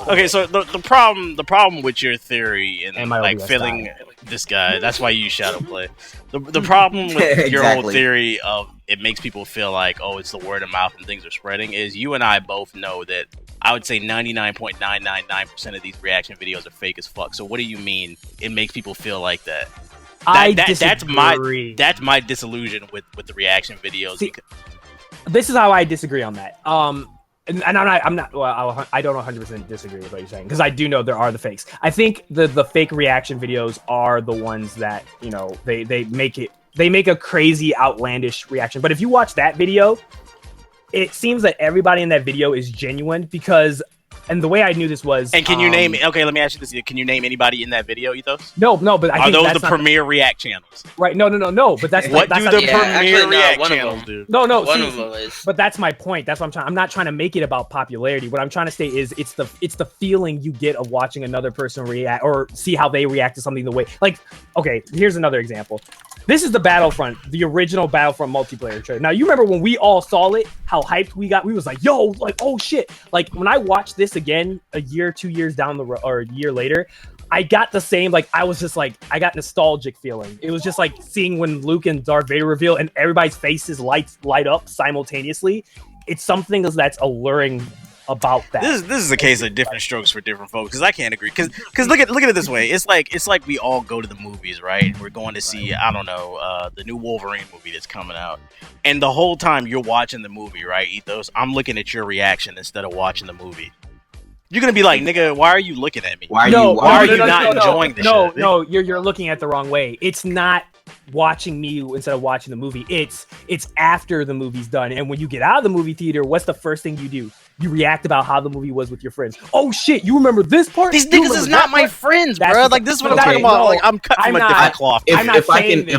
Okay, so the problem with your theory and like feeling this guy, that's why you shadow play. The problem with your whole theory of it makes people feel like, oh, it's the word of mouth and things are spreading, is you and I both know that I would say 99.999% of these reaction videos are fake as fuck. So what do you mean it makes people feel like that? That's my disillusion with the reaction videos. See, this is how I disagree on that. And I'm not. Well, I don't 100% disagree with what you're saying because I do know there are the fakes. I think the fake reaction videos are the ones that, you know, they make a crazy, outlandish reaction. But if you watch that video, it seems that everybody in that video is genuine because. And the way I knew this was... And can you name... Okay, let me ask you this. Can you name anybody in that video, Ethos? No, but I think are those the premier React channels? Right, no, but that's... What that's do the premier React channels do? No, one of them is. But that's my point. That's what I'm trying... I'm not trying to make it about popularity. What I'm trying to say is it's the feeling you get of watching another person react or see how they react to something the way... Like, okay, here's another example. This is the Battlefront, the original Battlefront multiplayer trailer. Now, you remember when we all saw it, how hyped we got? We was like, yo, like, oh shit. Like, when I watched this again a year, 2 years down the road, or a year later, I got the same, like, I was just like, I got nostalgic feeling. It was just like seeing when Luke and Darth Vader reveal and everybody's faces light up simultaneously. It's something that's alluring about that. This is a case of different strokes for different folks because I can't agree because look at it this way. It's like we all go to the movies, right? We're going to see the new Wolverine movie that's coming out, and the whole time you're watching the movie, right, Ethos? I'm looking at your reaction instead of watching the movie. You're gonna be like, nigga, why are you looking at me? Why are you not enjoying this shit? No, you're looking at the wrong way. It's not watching me instead of watching the movie. It's after the movie's done, and when you get out of the movie theater, what's the first thing you do? You react about how the movie was with your friends. Oh shit, you remember this part? These niggas is not my friends, bro. Like this is what I'm talking about. Like I'm cut from a different cloth. If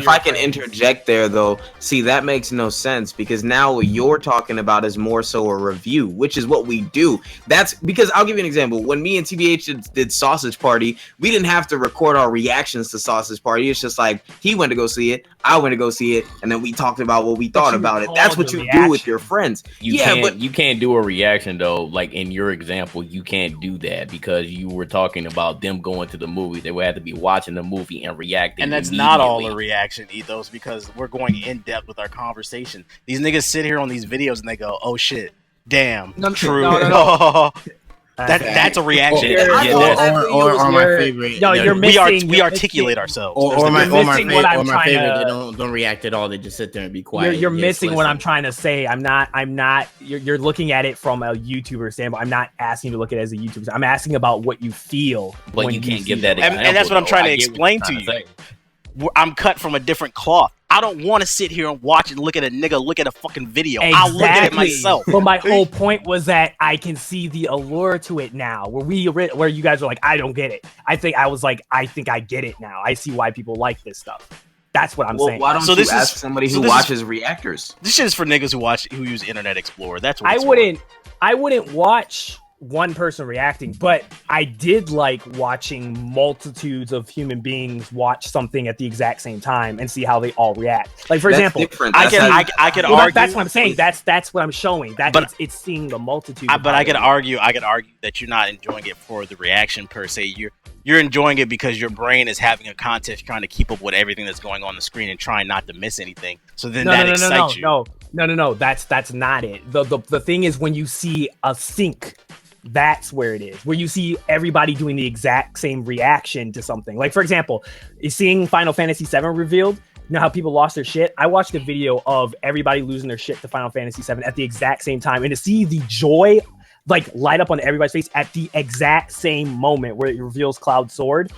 I can interject there though, see that makes no sense because now what you're talking about is more so a review, which is what we do. That's because I'll give you an example. When me and TBH did Sausage Party, we didn't have to record our reactions to Sausage Party. It's just like he went to go see it, I went to go see it, and then we talked about what we thought about it. That's what you do with your friends. But you can't do a reaction though. Like in your example, you can't do that because you were talking about them going to the movie. They would have to be watching the movie and reacting. And that's not all a reaction, Ethos, because we're going in depth with our conversation. These niggas sit here on these videos and they go, "Oh shit, damn, true." No. That's a reaction. Or my favorite. No, you're missing. We articulate ourselves. Or my favorite. They don't react at all. They just sit there and be quiet. You're missing what I'm trying to say. I'm not. You're looking at it from a YouTuber standpoint. I'm not asking you to look at it as a YouTuber. I'm asking about what you feel. But you can't give that example. And that's what I'm trying to explain to you. I'm cut from a different cloth. I don't want to sit here and watch and look at a nigga look at a fucking video. Exactly. I'll look at it myself. But my whole point was that I can see the allure to it now. Where you guys are like, I don't get it. I think I get it now. I see why people like this stuff. That's what I'm saying. Why don't you ask somebody who watches reactors? This shit is for niggas who use Internet Explorer. That's what I wouldn't watch one person reacting, but I did like watching multitudes of human beings watch something at the exact same time and see how they all react. Like for example, I could argue. That's what I'm saying. That's what I'm showing. It's seeing the multitude. But I could argue that you're not enjoying it for the reaction per se. You're enjoying it because your brain is having a contest trying to keep up with everything that's going on the screen and trying not to miss anything. So then excites you. No. That's not it. The thing is when you see a sync. That's where it is, where you see everybody doing the exact same reaction to something. Like, for example, seeing Final Fantasy VII revealed, you know how people lost their shit? I watched a video of everybody losing their shit to Final Fantasy VII at the exact same time. And to see the joy, like, light up on everybody's face at the exact same moment where it reveals Cloud's sword,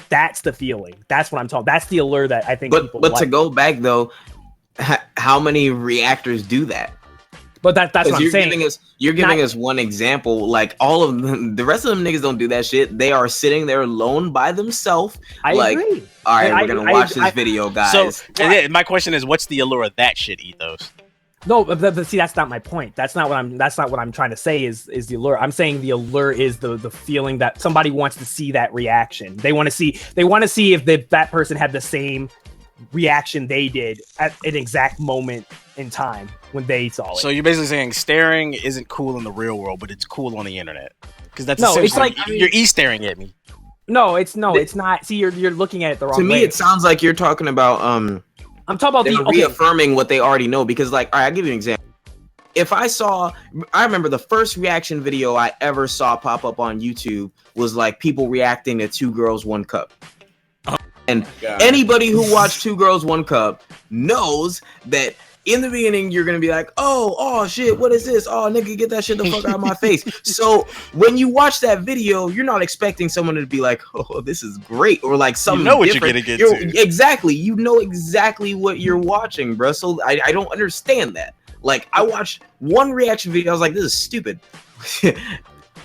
that's the feeling. That's what I'm talking. That's the allure that I think people like. But to go back, though, how many reactors do that? But that's what I'm saying. You're giving us one example. Like all of them, the rest of them niggas don't do that shit. They are sitting there alone by themselves. I agree. All right, we're gonna watch this video, guys. So my question is, what's the allure of that shit, Ethos? No, but see, that's not my point. That's not what I'm trying to say. Is the allure? I'm saying the allure is the feeling that somebody wants to see that reaction. They want to see if that person had the same reaction they did at an exact moment in time when they saw it. So you're basically saying staring isn't cool in the real world, but it's cool on the internet. Because that's no, it's like you're staring at me. No, it's not. See, you're looking at it the wrong way. To me, it sounds like you're talking about I'm talking about the reaffirming what they already know. Because like, all right, I'll give you an example. If I remember the first reaction video I ever saw pop up on YouTube was like people reacting to 2 Girls, 1 Cup. And anybody who watched 2 Girls, 1 Cup knows that in the beginning, you're going to be like, oh, shit, what is this? Oh, nigga, get that shit the fuck out of my face. So when you watch that video, you're not expecting someone to be like, oh, this is great. Or like something you know what different. You're going to get to. Exactly. You know exactly what you're watching, bro. So I don't understand that. Like, I watched one reaction video. I was like, this is stupid.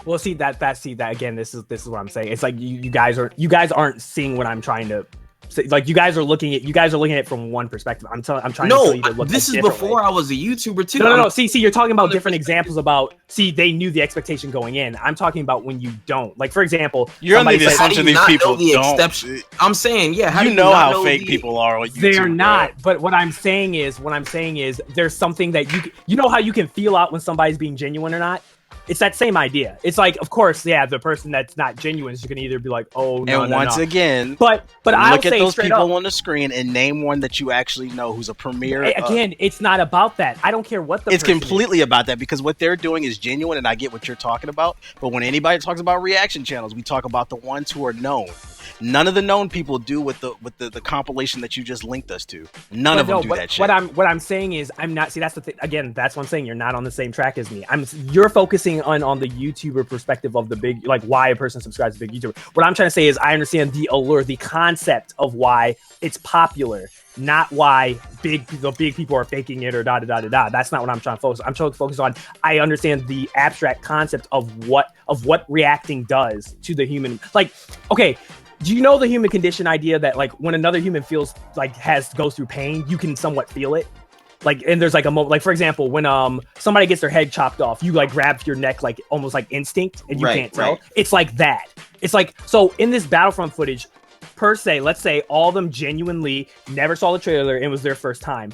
Well, see that again. This is what I'm saying. It's like you guys aren't seeing what I'm trying to. Like you guys are looking at it from one perspective. I'm trying to tell you to look. This is before I was a YouTuber too. No. See, you're talking about different examples about. See, they knew the expectation going in. I'm talking about when you don't. Like for example, you're under the assumption these people don't. I'm saying, yeah. How you know how fake people are on YouTube? They're not. But what I'm saying is, there's something that you know how you can feel out when somebody's being genuine or not. It's that same idea. It's like, of course, yeah, the person that's not genuine is going to either be like, oh, no, and once again, but I'll look at those people up, on the screen and name one that you actually know who's a premier. Again, it's not about that. I don't care what the It's completely about that because what they're doing is genuine, and I get what you're talking about. But when anybody talks about reaction channels, we talk about the ones who are known. None of the known people do with the compilation that you just linked us to. None of them do that shit. What I'm saying is I'm not. See, that's the thing. Again, that's what I'm saying. You're not on the same track as me. You're focusing on the YouTuber perspective of the big, like why a person subscribes to big YouTuber. What I'm trying to say is I understand the allure, the concept of why it's popular, not why the big people are faking it or da da da da da. That's not what I'm trying to focus. I'm trying to focus on. I understand the abstract concept of what reacting does to the human. Like, okay. Do you know the human condition idea that like when another human feels like goes through pain, you can somewhat feel it? Like, and there's like a moment, like for example, when somebody gets their head chopped off, you like grab your neck like almost like instinct, and you can't tell. Right. It's like that. It's like, so in this Battlefront footage, per se, let's say all of them genuinely never saw the trailer and it was their first time.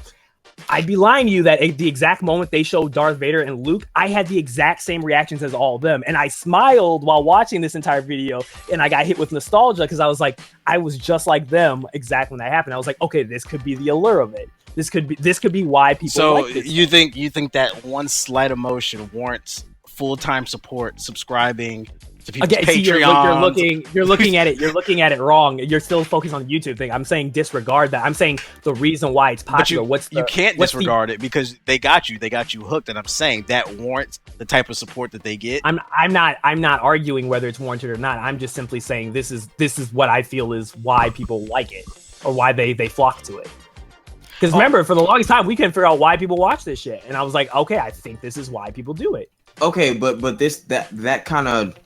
I'd be lying to you that the exact moment they showed Darth Vader and Luke, I had the exact same reactions as all of them. And I smiled while watching this entire video, and I got hit with nostalgia because I was like, I was just like them exactly when that happened. I was like, okay, this could be the allure of it. This could be why people like this. You think that one slight emotion warrants full-time support, subscribing to people's Patreon? See, you're looking at it wrong. You're still focused on the YouTube thing. I'm saying disregard that. I'm saying the reason why it's popular. But you can't disregard it because they got you hooked, and I'm saying that warrants the type of support that they get. I'm not arguing whether it's warranted or not. I'm just simply saying this is what I feel is why people like it or why they flock to it. Because remember, for the longest time, we couldn't figure out why people watch this shit, and I was like, okay, I think this is why people do it. Okay, but that kind of.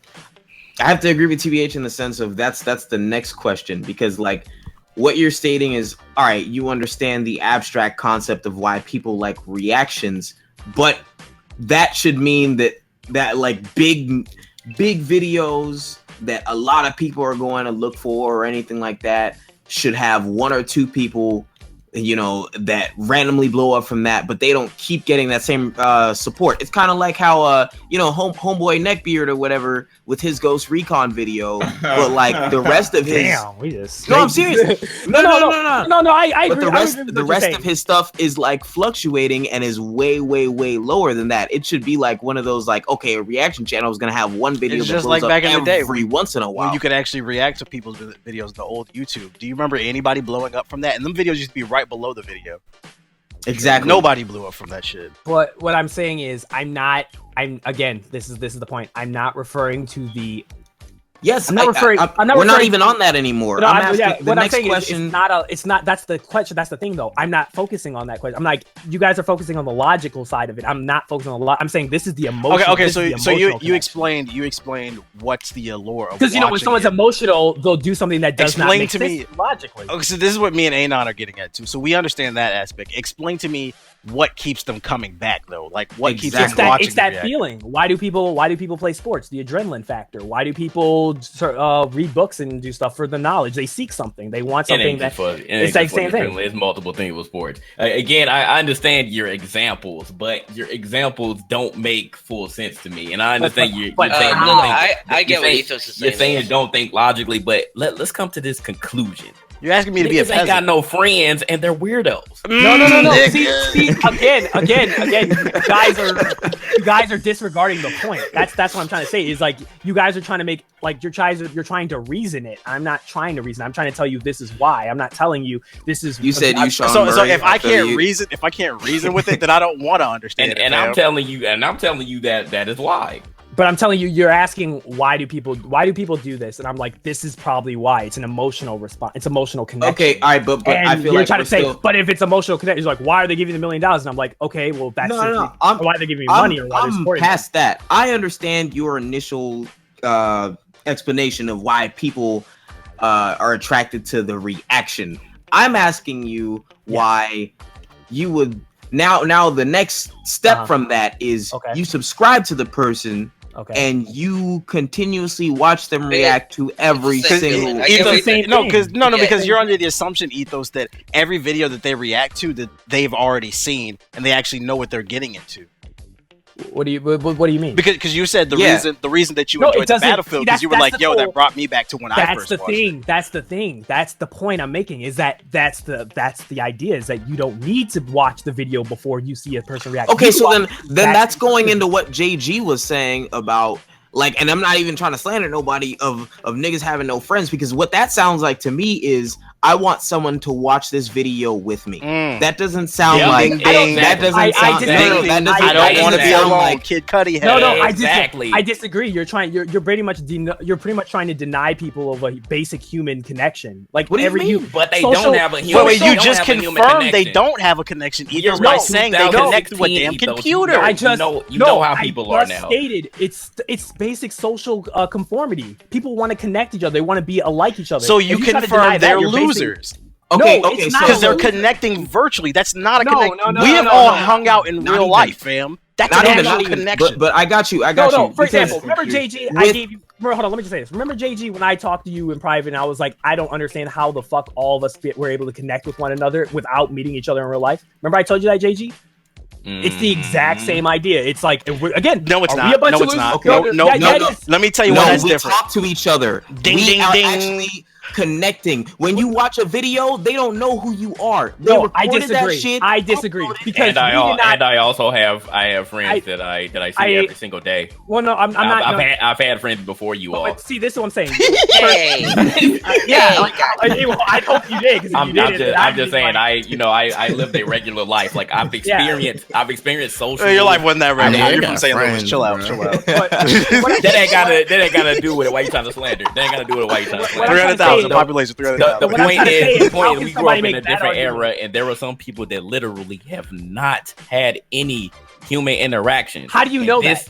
I have to agree with TBH in the sense of that's the next question, because like what you're stating is, all right, you understand the abstract concept of why people like reactions, but that should mean that like big videos that a lot of people are going to look for or anything like that should have 1 or 2 people, you know, that randomly blow up from that, but they don't keep getting that same support. It's kind of like how you know, homeboy Neckbeard or whatever with his Ghost Recon video, but like the rest of his I'm serious. No, I agree. But the rest of his stuff is like fluctuating and is way lower than that. It should be like one of those, like, okay, a reaction channel is gonna have one video it's that just blows like back up in the day every once in a while. When you could actually react to people's videos in the old YouTube. Do you remember anybody blowing up from that? And them videos used to be right below the video. Exactly. Nobody blew up from that shit. But what I'm saying is, again, this is the point. I'm not referring to the. Yes, we're not even on that anymore. No, I'm asking the next question. It's not. That's the question. That's the thing, though. I'm not focusing on that question. I'm like, you guys are focusing on the logical side of it. I'm not focusing on I'm saying this is the emotional. Okay. So you explained what's the allure of, because you know when someone's emotional, they'll do something that does not make sense logically. Okay, so this is what me and Anon are getting at too. So we understand that aspect. Explain to me what keeps them coming back though? Like what keeps Exactly. them watching? It's that feeling. Why do people play sports? The adrenaline factor. Why do people read books and do stuff for the knowledge? They seek something. They want something it's like same thing. It's multiple things with sports. Again, I understand your examples, but your examples don't make full sense to me. And I understand you're saying I get what Ethos is saying. You're saying don't think logically, but let's come to this conclusion. You're asking me to be a peasant. Ain't got no friends and they're weirdos. No. See, again, you guys are disregarding the point. That's what I'm trying to say. Is like you guys are trying to make like you're trying to reason it. I'm not trying to reason. I'm trying to tell you this is why. I'm not telling you this is. You said you. So if I can't reason with it, then I don't want to understand. And I'm telling you that is why. But I'm telling you, you're asking why do people do this, and I'm like, this is probably why. It's an emotional response. It's emotional connection. Okay, all right, but and I feel you're like trying to say, but if it's emotional connection, it's like, why are they giving the $1 million? And I'm like, okay, well, that's no. Why are they giving me money? Or why I'm past that. I understand your initial explanation of why people are attracted to the reaction. I'm asking you why you would now. The next step from that is you subscribe to the person. Okay. And you continuously watch them react to every single because you're under the assumption, Ethos, that every video that they react to that they've already seen and they actually know what they're getting into. What do you mean? Because you said the reason that you enjoyed the Battlefield because you were like, that brought me back to when I first watched it. That's the thing. That's the point I'm making. Is that's the idea is that you don't need to watch the video before you see a person react. Okay, so then that's going into what JG was saying about like, and I'm not even trying to slander nobody of niggas having no friends, because what that sounds like to me is I want someone to watch this video with me. That doesn't sound like that doesn't sound. I don't want to be alone. Like Kid Cudi. I disagree. You're pretty much trying to deny people of a basic human connection. Like what do you mean? But they don't have a human. Wait, you just confirmed they don't have a connection either by saying they connect to a damn computer. You know how people are now. Stated it's basic social conformity. People want to connect each other. They want to be alike each other. So you confirm they're losers. Okay, because they're connecting virtually. That's not a connection. We have all hung out in real life, fam. That's an actual connection. But I got you. For example, remember JG? I gave you. Hold on, let me just say this. Remember JG when I talked to you in private and I was like, I don't understand how the fuck all of us were able to connect with one another without meeting each other in real life. Remember I told you that, JG? It's the exact same idea. It's like again. No, it's not. No, it's not. No. Let me tell you why that's different. We talk to each other. We are actually connecting. When you watch a video, they don't know who you are. I disagree. I disagree because I also have friends that I see every single day. Well, no, I'm not. I've had friends before you all. See, this is what I'm saying. I hope you did. I'm just saying. I lived a regular life. Like I've experienced social. Your life wasn't that regular. You're from St. Louis. Chill out. That ain't gotta do with it. Why you trying to slander? That ain't gotta do with it. Why you trying to slander? 300,000 population. 300,000. The point is, we grew up in a different era, and there were some people that literally have not had any human interaction. How do you know that?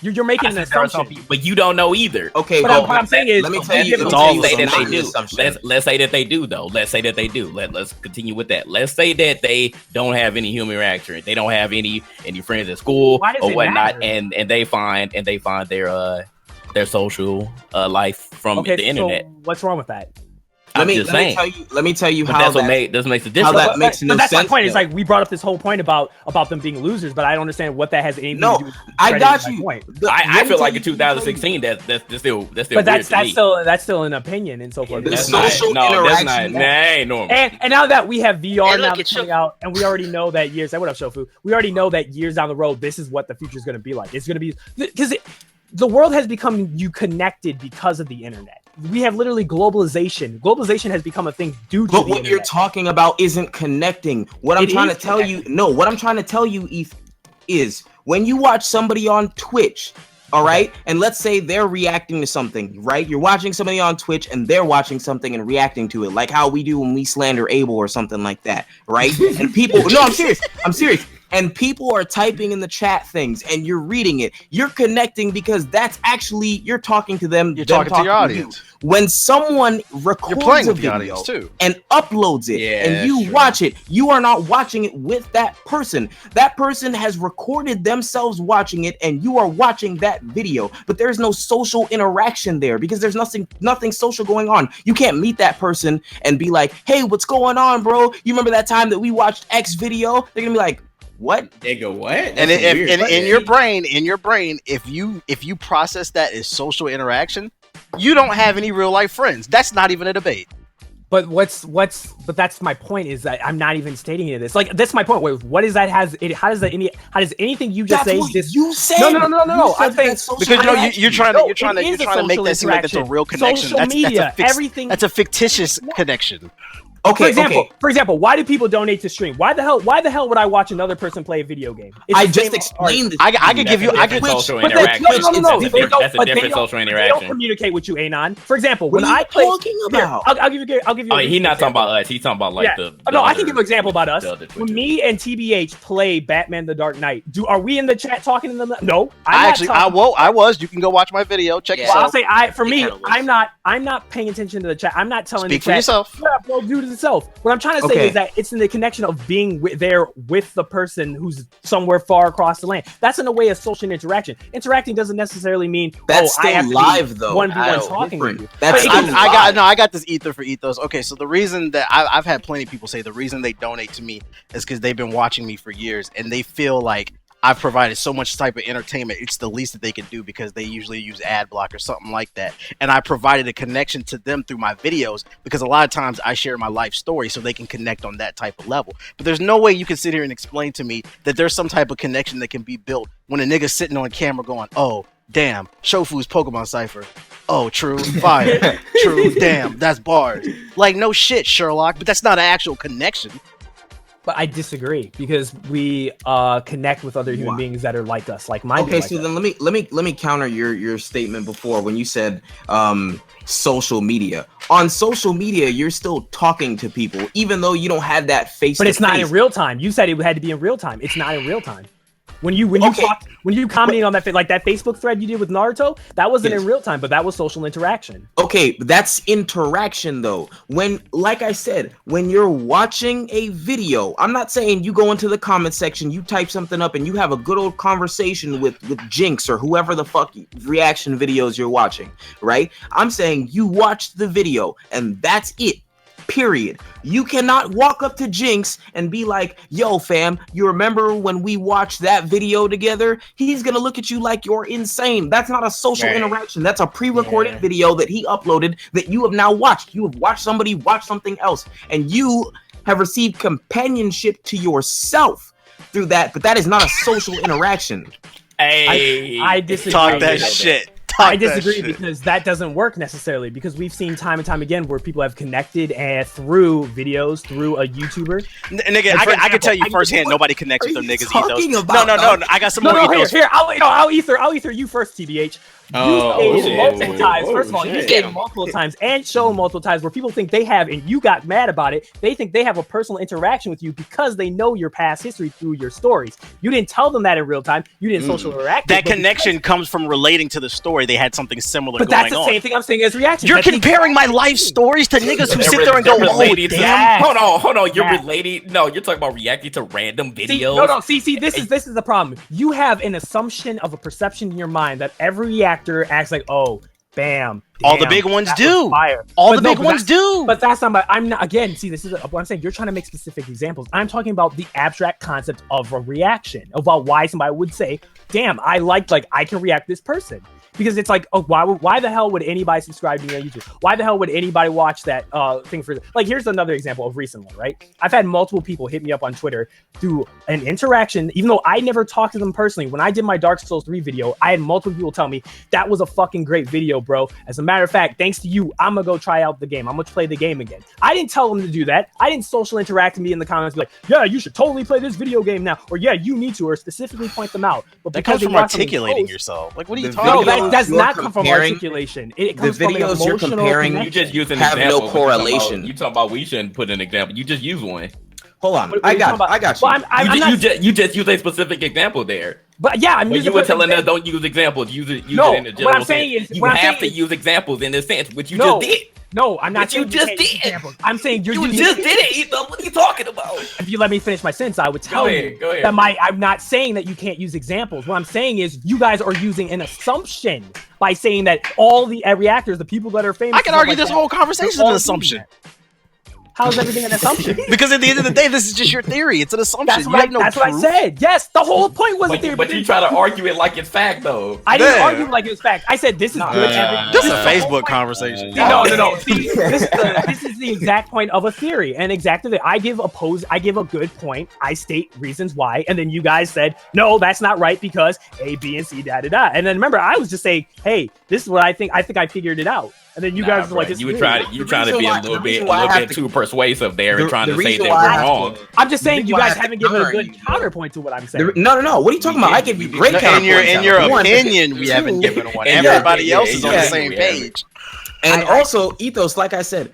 You're making an assumption, but you don't know either. Okay, but what I'm saying is, let me tell you, let's say that they do, though. Let's say that they do. Let's continue with that. Let's say that they don't have any human interaction. They don't have any friends at school or whatnot, and they find their social life from the internet. So what's wrong with that? Let me tell you how that makes a difference. How that makes no sense. That's my point. It's like we brought up this whole point about them being losers, but I don't understand what that has anything to do with. I got you. Point. I feel like in 2016 that's still but weird that's still an opinion and so forth. The social interaction. Normal. And now that we have VR now that's coming out, and we already know that years. What up, Shofu? We already know that years down the road, this is what the future is going to be like. It's going to be because the world has become connected because of the internet. We have literally globalization. Globalization has become a thing due to the internet. But what you're talking about isn't connecting. What I'm trying to tell you, Eth, is when you watch somebody on Twitch, all right, and let's say they're reacting to something, right? You're watching somebody on Twitch and they're watching something and reacting to it, like how we do when we slander Abel or something like that, right? And people, no, I'm serious. and people are typing in the chat things and you're reading it, you're connecting because that's actually, you're talking to them. You're talking to your audience. When someone records a video too, and uploads it and you watch it, you are not watching it with that person. That person has recorded themselves watching it and you are watching that video, but there's no social interaction there because there's nothing social going on. You can't meet that person and be like, hey, what's going on, bro? You remember that time that we watched X video? They're gonna be like, what? They go, what? And in your brain, if you process that as social interaction, you don't have any real life friends. That's not even a debate. But but that's my point, is that I'm not even stating it. It's like, that's my point. Wait, what is that? How does anything you just say? You said. No. I think because you're trying to make that seem like it's a real connection. Social media, everything. That's a fictitious connection. Okay. For example, why do people donate to stream? Why the hell would I watch another person play a video game? I just explained this. I could give you. I could social interaction. No. That's a different social interaction. They don't communicate with you, Anon. For example, when I play, talking about? I'll give you. I mean, he's not talking about us. He's talking about like the. No, I can give an example about us. When me and TBH play Batman: The Dark Knight, are we in the chat talking to them? No, I was. You can go watch my video. Check it out. I'll say I'm not paying attention to the chat. I'm not telling Speak the chat. for yourself. Yeah, bro, do it yourself. What I'm trying to say is that it's in the connection of being there with the person who's somewhere far across the land. That's in a way of social interaction. Interacting doesn't necessarily mean that's I have still live though. 1v1 talking with you. I got this ether for Ethos. Okay, so the reason that I've had plenty of people say the reason they donate to me is because they've been watching me for years and they feel like I've provided so much type of entertainment, it's the least that they can do because they usually use ad block or something like that. And I provided a connection to them through my videos because a lot of times I share my life story so they can connect on that type of level. But there's no way you can sit here and explain to me that there's some type of connection that can be built when a nigga's sitting on camera going, oh, damn, Shofu's Pokemon Cypher. Oh, true, fire. True, damn, that's bars. Like, no shit, Sherlock, but that's not an actual connection. But I disagree because we connect with other human beings that are like us, like mine. Okay, so then let me counter your statement before when you said social media. On social media, you're still talking to people, even though you don't have that face. But it's not in real time. You said it had to be in real time. It's not in real time. When you commenting on that, like that Facebook thread you did with Naruto, that wasn't in real time, but that was social interaction. Okay, but that's interaction though. When, like I said, when you're watching a video, I'm not saying you go into the comment section, you type something up, and you have a good old conversation with Jinx or whoever the fuck reaction videos you're watching, right? I'm saying you watched the video, and that's it. Period. You cannot walk up to Jinx and be like, yo fam, you remember when we watched that video together? He's gonna look at you like you're insane. That's not a social interaction. That's a pre-recorded video that he uploaded that you have now watched. You have watched somebody watch something else, and you have received companionship to yourself through that, but that is not a social interaction. Hey, I disagree. Talk that shit. I disagree because that doesn't work necessarily, because we've seen time and time again where people have connected and through videos, through a YouTuber. Nigga, I can tell you firsthand, nobody connects with them niggas Ethos. No, I got some more Ethos. Here, I'll ether you first, TBH. You stated multiple times. First of all, you stated multiple times and shown multiple times where people think they have, and you got mad about it. They think they have a personal interaction with you because they know your past history through your stories. You didn't tell them that in real time. You didn't social interact. That connection comes from relating to the story. They had something similar going on. But that's the same thing I'm saying as reaction. You're comparing my life stories to niggas who sit there and go, oh, damn. Hold on. You're relating. No, you're talking about reacting to random videos. See, this is the problem. You have an assumption of a perception in your mind that every reactor acts like, oh, bam. All the big ones do. All the big ones do. But that's not. I'm not. Again, see, this is what I'm saying. You're trying to make specific examples. I'm talking about the abstract concept of a reaction, about why somebody would say, "Damn, I I can react to this person." Because it's like, oh, why the hell would anybody subscribe to me on YouTube? Why the hell would anybody watch that thing for? Like, here's another example of recent one, right? I've had multiple people hit me up on Twitter through an interaction, even though I never talked to them personally. When I did my Dark Souls 3 video, I had multiple people tell me that was a fucking great video, bro. As a matter of fact, thanks to you, I'm gonna go try out the game. I'm gonna play the game again. I didn't tell them to do that. I didn't social interact with me in the comments, be like, yeah, you should totally play this video game now, or yeah, you need to, or specifically point them out. But that comes from articulating yourself. Like, what are you talking about? That does not come from articulation. It comes from an emotional you're comparing connection. You just use an have example. No correlation. You talking about we shouldn't put an example. You just use one. Hold on. I got you. Well, you just use a specific example there. But yeah, I'm you were telling us don't use examples. Use it in the general what I'm saying sense. is You have to use examples in this sense, which you just did. No, I'm not. You just did. I'm saying you just did it, Ethan. What are you talking about? If you let me finish my sentence, I would tell you that I'm not saying that you can't use examples. What I'm saying is you guys are using an assumption by saying that all the reactors, the people that are famous. I can argue this whole conversation is an assumption. How is everything an assumption? Because at the end of the day, this is just your theory. It's an assumption. That's what I said. Yes, the whole point was a theory. But you try to argue it like it's fact, though. I didn't argue it like it's fact. I said this is good. This is a Facebook conversation. No. See, this is the exact point of a theory. And exactly, I give a good point. I state reasons why, and then you guys said no, that's not right because A, B, and C, da da da. And then remember, I was just saying, hey, this is what I think. I think I figured it out. And then you guys were like, you trying to be a little bit too persuasive there and trying to say that we're wrong. I'm just saying you guys haven't given a good counterpoint to what I'm saying. No. What are you talking about? I give you great counterpoints. In your opinion, we haven't given one. Everybody else is on the same page. And also, Ethos, like I said,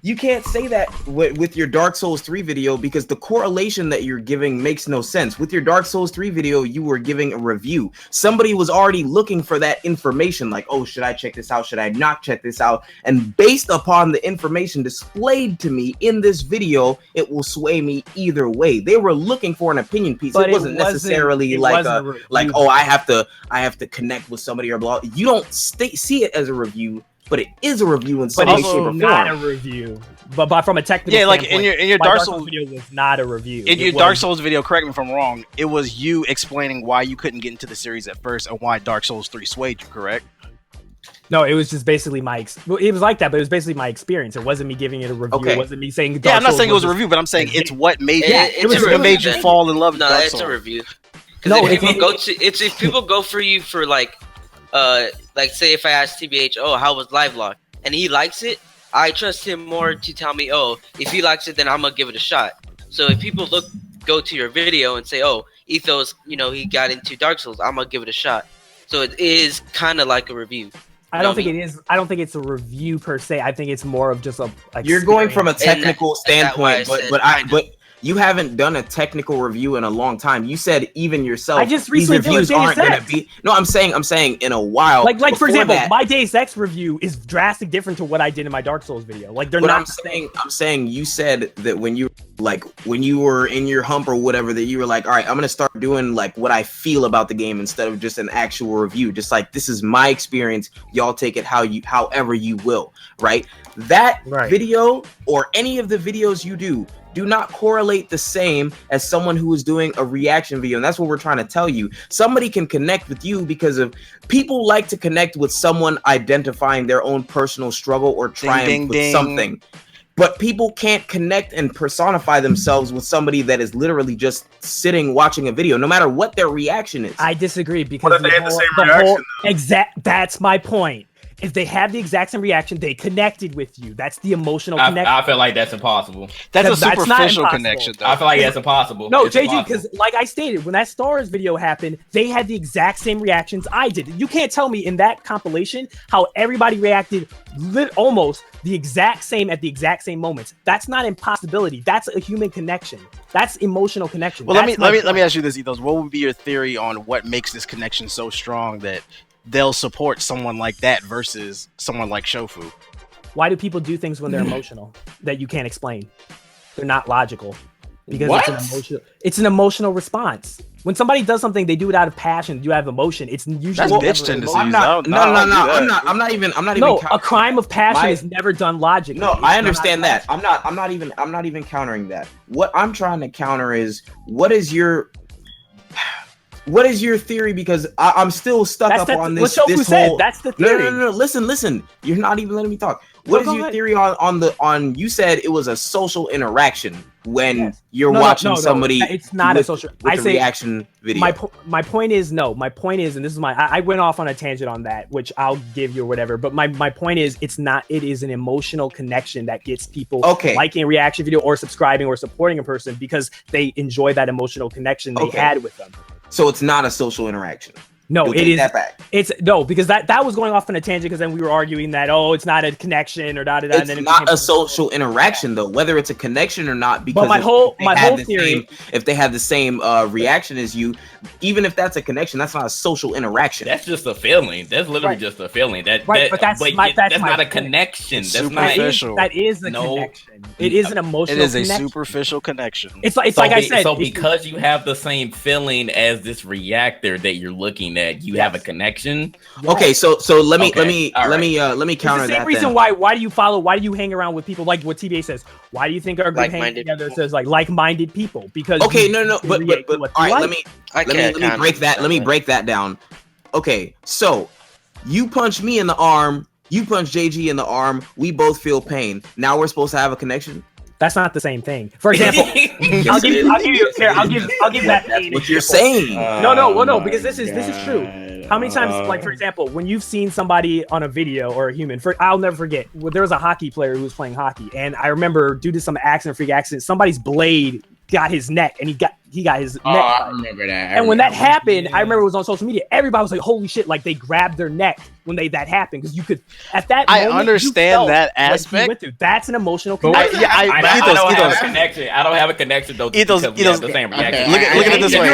you can't say that with your Dark Souls 3 video because the correlation that you're giving makes no sense. With your Dark Souls 3 video, you were giving a review. Somebody was already looking for that information, like, oh, should I check this out? Should I not check this out? And based upon the information displayed to me in this video, it will sway me either way. They were looking for an opinion piece. It wasn't necessarily like, oh, I have to connect with somebody or blah. You don't see it as a review. But it is a review in some way, shape, or form. Not a review. But from a technical like in your Dark Souls video was not a review. In your Dark Souls video, correct me if I'm wrong, it was you explaining why you couldn't get into the series at first and why Dark Souls 3 swayed you, correct? No, it was just basically it was like that, but it was basically my experience. It wasn't me giving it a review. Okay. It wasn't me saying I'm not saying it was a review, but I'm saying it's what made it made you fall in love with Dark Souls. No, it's a review. Because if people go for you for like say if I ask TBH, oh, how was Live Lock? And he likes it, I trust him more to tell me, oh, if he likes it, then I'm gonna give it a shot. So if people go to your video and say, oh, Ethos, he got into Dark Souls, I'm gonna give it a shot. So it is kind of like a review. I don't think it is. I don't think it's a review per se. I think it's more of just a. You're going from a technical standpoint, but you haven't done a technical review in a long time. You said even yourself. I just recently these reviews aren't going to be. No, I'm saying in a while. Like for example, my Deus Ex review is drastically different to what I did in my Dark Souls video. Like they're not. I'm saying you said that when you were in your hump or whatever, that you were like, all right, I'm going to start doing like what I feel about the game instead of just an actual review. Just like, this is my experience. Y'all take it however you will. Right. That video or any of the videos you do not correlate the same as someone who is doing a reaction video. And that's what we're trying to tell you. Somebody can connect with you because of people like to connect with someone identifying their own personal struggle or triumph with something. But people can't connect and personify themselves with somebody that is literally just sitting watching a video, no matter what their reaction is. I disagree because what if they had the same reaction? That's my point. If they have the exact same reaction, they connected with you. That's the emotional connection. I feel like that's impossible. That's a superficial connection, though. I feel like that's impossible. No, JG, because like I stated, when that Stars video happened, they had the exact same reactions I did. You can't tell me in that compilation how everybody reacted almost the exact same at the exact same moments. That's not impossibility. That's a human connection. That's emotional connection. Well, let me ask you this, Ethos. What would be your theory on what makes this connection so strong that they'll support someone like that versus someone like Shofu? Why do people do things when they're emotional that you can't explain? They're not logical because it's an emotional response. When somebody does something, they do it out of passion, do out of emotion. It's usually that's bitch tendencies. I'm not even. No, a crime of passion is never done logically. No, I understand that. I'm not even countering that. What I'm trying to counter is what is your theory? Because I'm still stuck on this. What Shofu said. That's the theory. No. Listen. You're not even letting me talk. What is your theory on? You said it was a social interaction when you're watching somebody. It's not a social. I say reaction video. My point is, and this is I went off on a tangent on that, which I'll give you or whatever. But my point is, it's not. It is an emotional connection that gets people liking a reaction video or subscribing or supporting a person because they enjoy that emotional connection they had with them. So it's not a social interaction. No, it is. It's no, because that was going off on a tangent because then we were arguing that it's not a connection or da da da. It's not a social interaction though, whether it's a connection or not. Because my whole theory, if they have the same reaction as you, even if that's a connection, that's not a social interaction. That's just a feeling. That's literally just a feeling. But that's not a connection. That's superficial. That is a connection. It is an emotional. It is a connection. superficial connection. It's like I said. So because you have the same feeling as this reactor that you're looking at, you have a connection. Okay, so let me counter that. Same reason why do you follow? Why do you hang around with people like what TBA says? Why do you think our group hangs together? It says like like-minded people because but all right, let me break that down. Okay, so you punch me in the arm, you punch JG in the arm, we both feel pain. Now we're supposed to have a connection? That's not the same thing. For example, I'll give that. That's what you're saying. No, because this is true. How many times, like for example, when you've seen somebody on a video or a human, I'll never forget. There was a hockey player who was playing hockey, and I remember due to some freak accident, somebody's blade got his neck, and he got his neck. I remember that. And when that happened, I remember it was on social media. Everybody was like, "Holy shit!" Like they grabbed their neck when that happened because you could at that. I understand that aspect. That's an emotional connection. I don't have a connection. I don't have a connection though. Ethos, the same reaction. Look at it this way.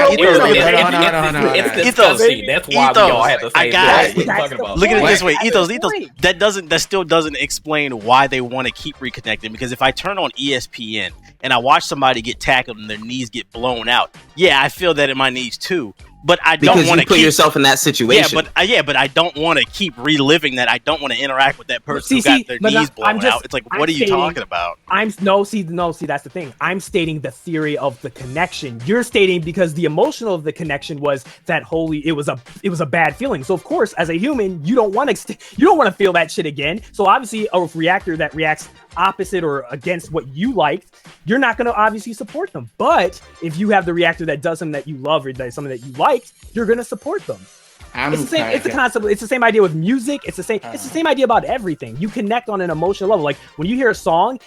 It's disgusting. That's why we all have the same. Look at it this way. Ethos. That still doesn't explain why they want to keep reconnecting. Because if I turn on ESPN and I watch somebody get tackled and their knees get blown out, I feel that in my knees too. But I don't want to put yourself in that situation. But I don't want to keep reliving that. I don't want to interact with that person who got their knees blown out. It's like, what are you talking about? That's the thing. I'm stating the theory of the connection. You're stating because the emotional of the connection was that it was a bad feeling. So of course, as a human, you don't want to feel that shit again. So obviously, a reactor that reacts opposite or against what you liked, you're not going to obviously support them. But if you have the reactor that does something that you love or something that you liked, you're going to support them. It's the concept. It's the same idea with music. It's the same idea about everything. You connect on an emotional level. Like when you hear a song,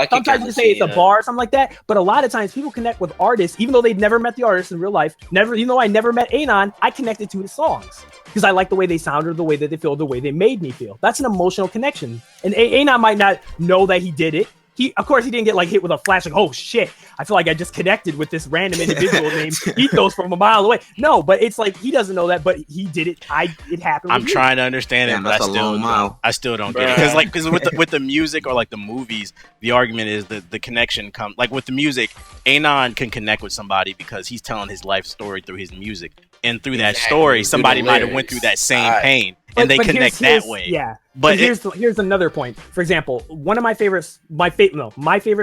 sometimes you say it's a bar or something like that. But a lot of times people connect with artists, even though they've never met the artist in real life. Even though I never met Anon, I connected to his songs because I like the way they sounded, the way that they feel, the way they made me feel. That's an emotional connection. And Anon might not know that he did it. Of course, he didn't get hit with a flash like, oh shit, I feel like I just connected with this random individual named Ethos from a mile away. No, but it's like he doesn't know that, but he did it. It happened. I'm trying to understand it, but I still don't get it. Because with the music or like the movies, the argument is that the connection comes like with the music. Anon can connect with somebody because he's telling his life story through his music, and through that story, somebody might have went through that same pain. And they connect that way. Yeah. But here's another point. For example, one of my favorite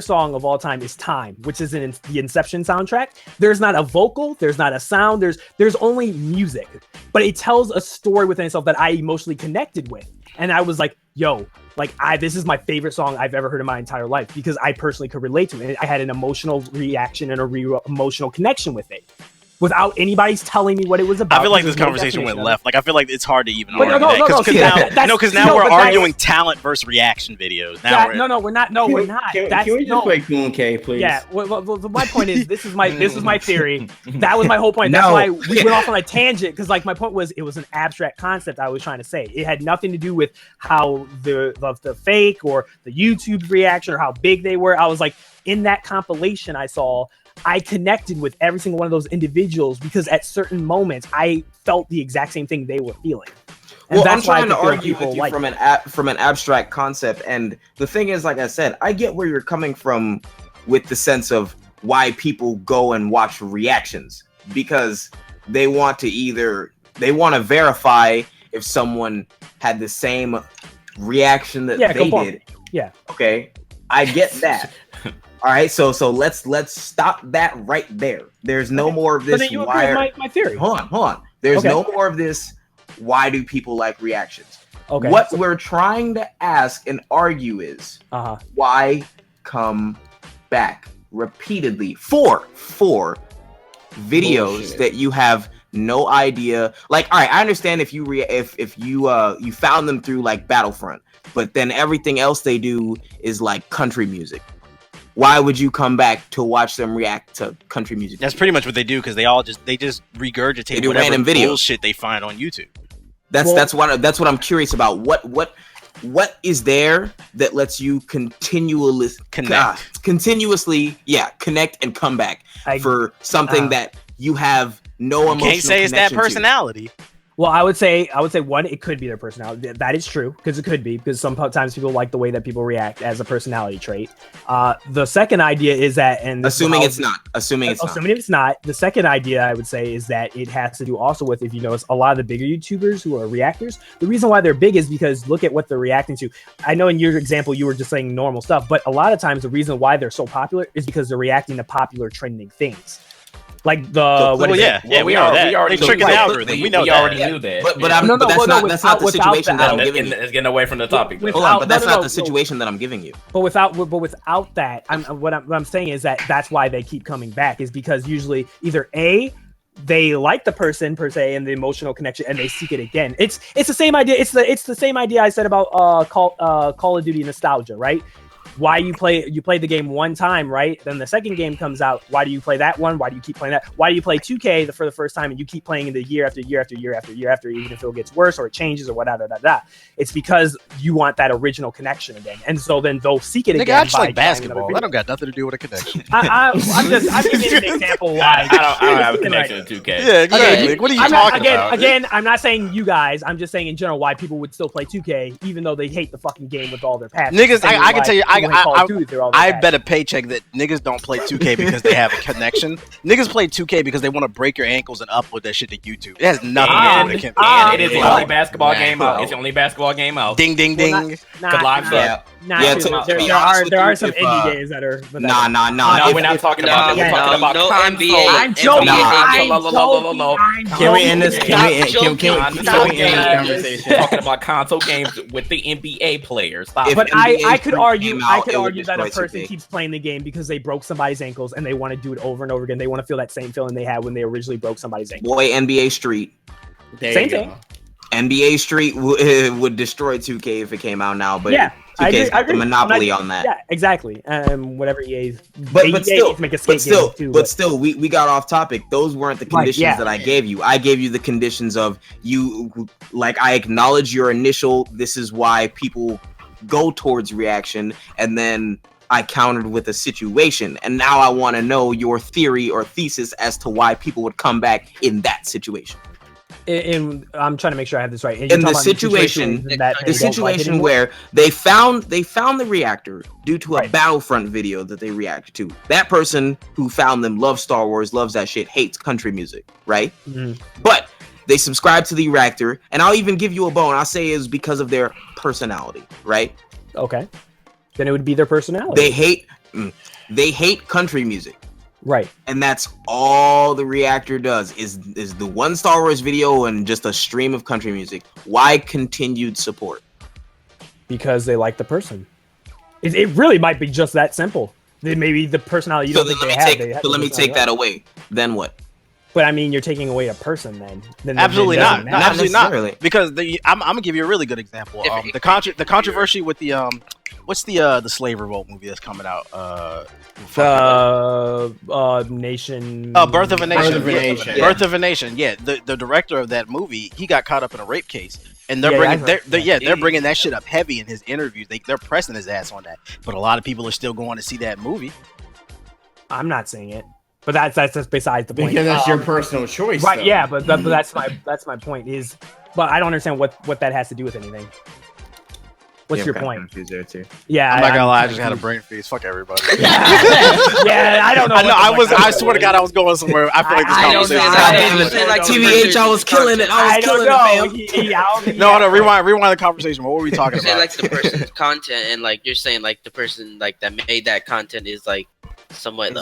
song of all time is Time, which is in the Inception soundtrack. There's not a vocal, there's not a sound, there's only music. But it tells a story within itself that I emotionally connected with. And I was like, yo, this is my favorite song I've ever heard in my entire life because I personally could relate to it. I had an emotional reaction and emotional connection with it. Without anybody's telling me what it was about. I feel like this conversation went left. Like I feel like it's hard to even argue that because now we're arguing talent versus reaction videos. Now we're not. No, we're not. Can we just play Coon K, please? Yeah. Well, my point is this is my theory. That was my whole point. That's why we went off on a tangent because my point was it was an abstract concept I was trying to say. It had nothing to do with how the fake or the YouTube reaction or how big they were. I was like in that compilation I saw. I connected with every single one of those individuals because at certain moments I felt the exact same thing they were feeling. And well, I'm trying to argue with you from an abstract concept, and the thing is, like I said, I get where you're coming from with the sense of why people go and watch reactions because they want to verify if someone had the same reaction that they did. Yeah. Okay, I get that. All right, so let's stop that right there. There's no more of this. So then you agree with my theory. Hold on. There's no more of this. Why do people like reactions? Okay. What we're trying to ask and argue is why come back repeatedly for videos that you have no idea. Like, all right, I understand if you you found them through like Battlefront, but then everything else they do is like country music. why would you come back to watch them react to country music? That's pretty much what they do because they just regurgitate whatever bullshit they find on YouTube. That's what I'm curious about. What is there that lets you continuously connect and come back for something that you have no emotional can't say it's that personality. Well, I would say one, it could be their personality. That is true because it could be because sometimes people like the way that people react as a personality trait. The second idea is that, and assuming it's not, the second idea I would say is that it has to do also with, if you notice, a lot of the bigger YouTubers who are reactors. The reason why they're big is because look at what they're reacting to. I know in your example you were just saying normal stuff, but a lot of times the reason why they're so popular is because they're reacting to popular trending things. Like we already tricked the algorithm. We already knew that. But that's not the situation that I'm giving you. It's getting away from the topic. Hold on, but that's not the situation that I'm giving you. But without that, what I'm saying is that's why they keep coming back is because usually either A, they like the person per se and the emotional connection and they seek it again. It's the same idea. It's the same idea I said about Call of Duty nostalgia, right? Why you play the game one time, right? Then the second game comes out. Why do you play that one? Why do you keep playing that? Why do you play 2K for the first time and you keep playing it year after year after year after year after, even if it gets worse or it changes or whatever? It's because you want that original connection again, and so then they'll seek it again. I just like basketball. That don't got nothing to do with a connection. I'm giving you an example why I don't have a connection to 2K. Yeah, exactly. Like, what are you talking about? Again, I'm not saying you guys. I'm just saying in general why people would still play 2K even though they hate the fucking game with all their passion. Niggas, I can tell you, I bet a paycheck that niggas don't play 2K because they have a connection. Niggas play 2K because they want to break your ankles and upload that shit to YouTube. It has nothing to do with it. And it is the only basketball game out. It's the only basketball game out. Ding, ding, ding. There are some indie games that are. No, we're not talking about that. We're talking about no console. NBA. I'm joking. Can we end this? Can we end this conversation? Talking about console games with the NBA players. But I could argue that a person keeps playing the game because they broke somebody's ankles and they want to do it over and over again. They want to feel that same feeling they had when they originally broke somebody's ankle. Boy, NBA Street. Same thing. NBA Street would destroy 2K if it came out now, but yeah, 2K's got the monopoly on that. Yeah, exactly. Whatever EA, but still, we got off topic. Those weren't the conditions that I gave you. I gave you the conditions of you. Like, I acknowledge your initial. This is why people go towards reaction, and then I countered with a situation, and now I want to know your theory or thesis as to why people would come back in that situation. I'm trying to make sure I have this right. In the situation where they found the reactor due to a Battlefront video that they reacted to. That person who found them loves Star Wars, loves that shit, hates country music, right? Mm-hmm. But they subscribe to the reactor, and I'll even give you a bone. I'll say it's because of their personality, right? Okay. Then it would be their personality. They hate country music. Right. And that's all the reactor does is the one Star Wars video and just a stream of country music. Why continued support? Because they like the person. It really might be just that simple. Maybe the personality you don't think they have. So let me take that away. Then what? But I mean, you're taking away a person then. Absolutely not. Absolutely not. Because I'm gonna give you a really good example. The controversy with the what's the Slave Revolt movie that's coming out? Nation. Birth of a Nation. Birth of a Nation. Yeah, the director of that movie, he got caught up in a rape case, and they're bringing that shit up heavy in his interviews. They're pressing his ass on that, but a lot of people are still going to see that movie. I'm not saying it. But that's besides the point. Because that's your personal choice, right? Though. Yeah, but that's my point is. But I don't understand what that has to do with anything. What's your point? There too. Yeah, I'm not gonna lie. I just had a brain freeze. Fuck everybody. Yeah, I don't know. I swear to God, I was going somewhere. I feel like this conversation. TBH, I was killing it. I was killing it. No. Rewind the conversation. What were we talking about? Like the person's content, and like you're saying, like the person like that made that content is like somewhat a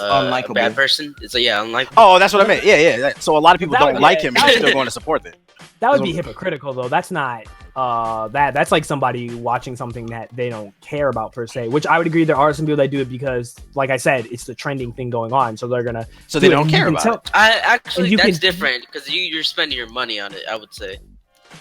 bad person. It's unlikable. Oh, that's what I meant. Yeah. So a lot of people don't like him, and they're still going to support it. That would be hypocritical, though. That's not. That's like somebody watching something that they don't care about per se. Which I would agree, there are some people that do it because, like I said, it's the trending thing going on, so they're gonna. So they don't care about it. Actually, that's different because you're spending your money on it. I would say.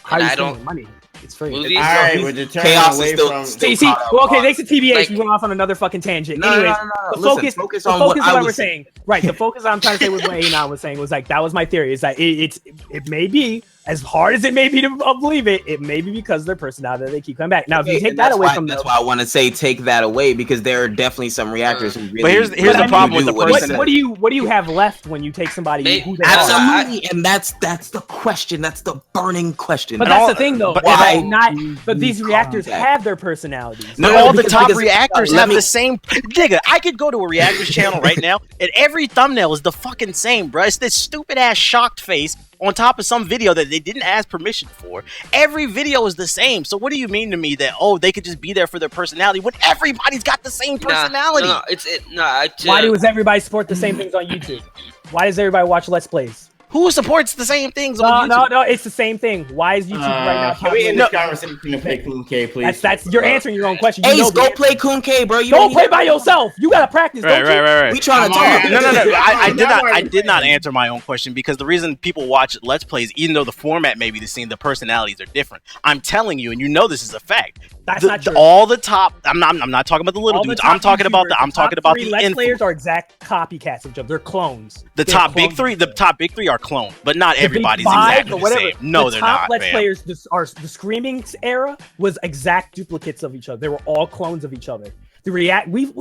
How are you spending money? It's free. Movies, All right, we're deterring Chaos away is still, from. still well, okay, thanks to TBH, Like- we went off on another fucking tangent. No, Anyways, no. the Listen, focus on of what I what we're was saying, right? The focus I'm trying to say was what Anon was saying was like that was my theory. Is that it may be as hard as it may be to believe it. It may be because of their personality that they keep coming back. Now, if you take that away from them, that's why I want to say take that away because there are definitely some reactors who really. But here's the problem with the person. What do you have left when you take somebody who they are? Absolutely, and that's the question. That's the burning question. But that's the thing, though. But Why not? But these reactors have their personalities. But all the top reactors have the same. Nigga, I could go to a reactors channel right now, and every thumbnail is the fucking same, bro. It's this stupid ass shocked face on top of some video that they didn't ask permission for. Every video is the same. So what do you mean to me that they could just be there for their personality when everybody's got the same personality? Why does everybody support the same things on YouTube? Why does everybody watch Let's Plays? Who supports the same things on YouTube? No, it's the same thing. Why is YouTube right now? Can we end this conversation and play Kun K, please? That's you're answering your own question. Ace, go play Kun K, bro. You don't play by yourself. You gotta practice. Right. We trying to talk. No. I did not answer my own question because the reason people watch Let's Plays, even though the format may be the same, the personalities are different. I'm telling you, and you know this is a fact. That's not true. All the top. I'm not talking about the little dudes. I'm talking about the Let's Players are exact copycats of each other. They're clones. The top big three are cloned, but not everybody's exactly the same. No, they're not. Let's Players, the Screaming era was exact duplicates of each other. They were all clones of each other. We've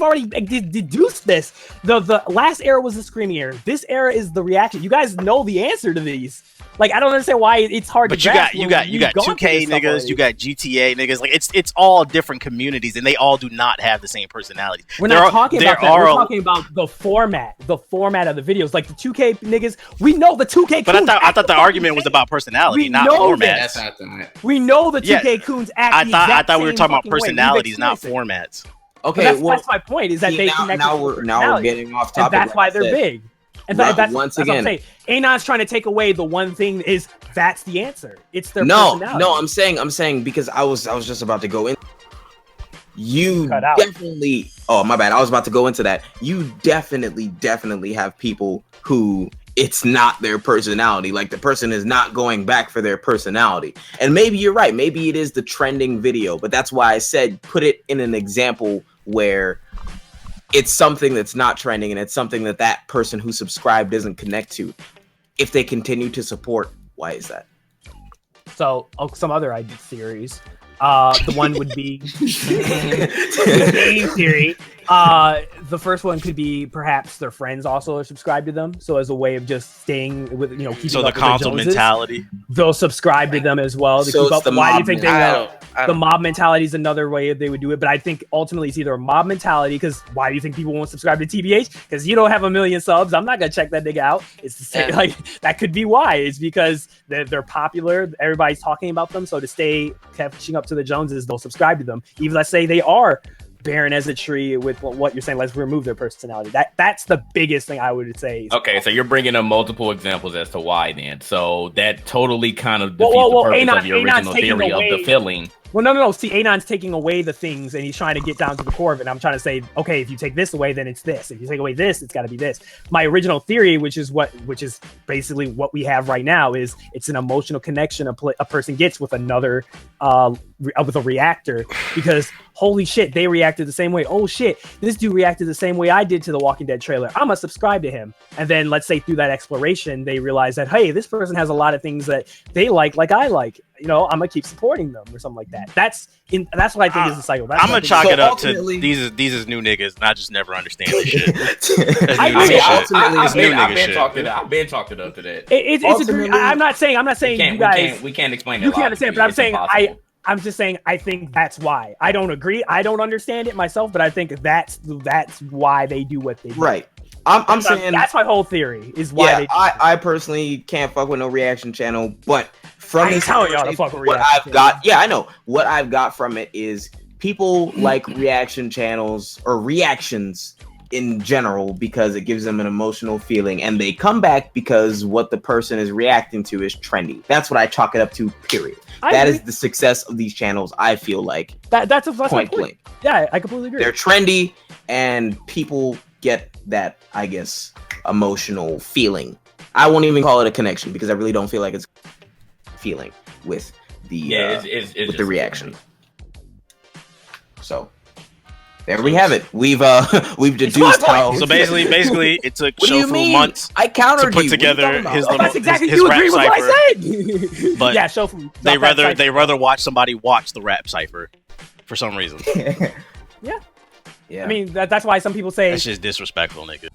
already deduced this. The last era was the Screaming era. This era is the reaction. You guys know the answer to these. Like, I don't understand why it's hard to grasp. You got 2K niggas, you got GTA niggas. Like, it's all different communities, and they all do not have the same personalities. We're not talking about that. We're talking about the format of the videos. Like the 2K niggas, we know the 2K. But I thought the argument was about personality, not format. We know the 2K coons act. I thought we were talking about personalities, not formats. Okay, that's my point. Is that they connect. Now we're getting off topic. And that's why they're big. And that's once again, that's Anon's trying to take away the one thing is that's the answer. It's their personality. No, I'm saying because I was just about to go in. You definitely. Oh, my bad. I was about to go into that. You definitely have people who it's not their personality. Like the person is not going back for their personality. And maybe you're right. Maybe it is the trending video, but that's why I said put it in an example where it's something that's not trending and it's something that person who subscribed doesn't connect to. If they continue to support, why is that? So, some other theories. The one would be the game theory. The first one could be perhaps their friends also are subscribed to them. So as a way of just staying with, keeping so up the console mentality. They'll subscribe to them as well to keep up. Why do you think the mob mentality is another way they would do it? But I think ultimately it's either a mob mentality, because why do you think people won't subscribe to TBH? Because you don't have 1 million subs. I'm not gonna check that nigga out. It's the same, like that could be why. It's because they're popular. Everybody's talking about them. So to stay catching up to the Joneses, they'll subscribe to them. Even let's say they are barren as a tree with what you're saying. Let's remove their personality. That's the biggest thing I would say. Okay, so you're bringing up multiple examples as to why then. So that totally kind of defeats the purpose of your original theory of the feeling. Well, no. See, Anon's taking away the things, and he's trying to get down to the core of it. And I'm trying to say, okay, if you take this away, then it's this. If you take away this, it's got to be this. My original theory, which is basically what we have right now, is it's an emotional connection a person gets with another, with a reactor, because holy shit, they reacted the same way. Oh shit, this dude reacted the same way I did to the Walking Dead trailer. I'm gonna subscribe to him. And then let's say through that exploration, they realize that, hey, this person has a lot of things that they like I like. I'm gonna keep supporting them or something like that. That's what I think is the cycle. I'm gonna chalk it up to these is new niggas, and I just never understand this shit. I've been chalked it up to that. I'm not saying you guys. We can't explain it. You can't understand, but I'm saying I'm just saying I think that's why. I don't agree. I don't understand it myself, but I think that's why they do what they do. Right. I'm saying that's my whole theory. Is why I personally can't fuck with no reaction channel, but from this, telling y'all to fuck with what I've got, I know what I've got from it is people like reaction channels or reactions in general because it gives them an emotional feeling, and they come back because what the person is reacting to is trendy. That's what I chalk it up to. Period. That is the success of these channels. I feel like that's point blank. Yeah, I completely agree. They're trendy, and people get that, I guess, emotional feeling. I won't even call it a connection because I really don't feel like it's feeling with the reaction. So there we have it. We've deduced how. So basically, it took Shofu months to put together his little that's exactly his you rap agree with what cipher. I said. But yeah, Shofu. They rather watch somebody watch the rap cipher for some reason. Yeah. I mean, that's why some people say that's just disrespectful, nigga.